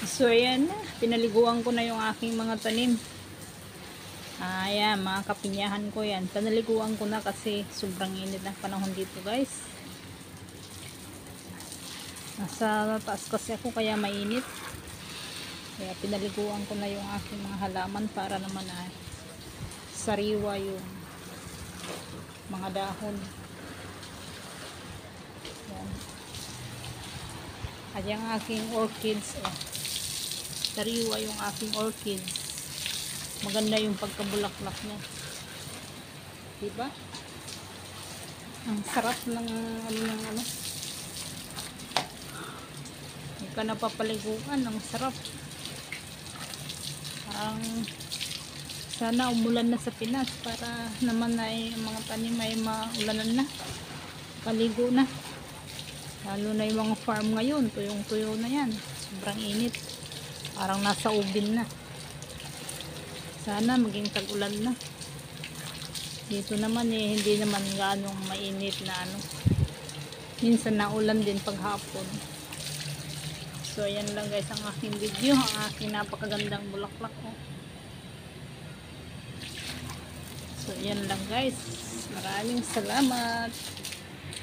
So ayan na, pinaliguan ko na yung aking mga tanim. Ayan, mga kapinyahan ko yan. Pinaliguan ko na kasi sobrang init ng panahon dito guys. Nasa taas kasi ako kaya mainit. Kaya pinaliguan ko na yung aking mga halaman para naman ay sariwa yung mga dahon. Ayan. At yung aking orchids, sariwa yung aking orchids. Maganda yung pagkabulaklak niya. Diba? Ang sarap ng ano. Hindi ka napapaliguan, ang sarap. Sana umulan na sa Pinas para naman ay mga tanim ay maulanan na. Paligo na. Lalo na yung mga farm ngayon, tuyong-tuyo na yan. Sobrang init. Parang nasa ubin na. Sana maging tag-ulan na. Dito naman hindi naman gaanong mainit na ano. Minsan naulan din paghapon. So ayan lang guys ang aking video, ang aking napakagandang bulaklak ko. So ayan lang guys. Maraming salamat.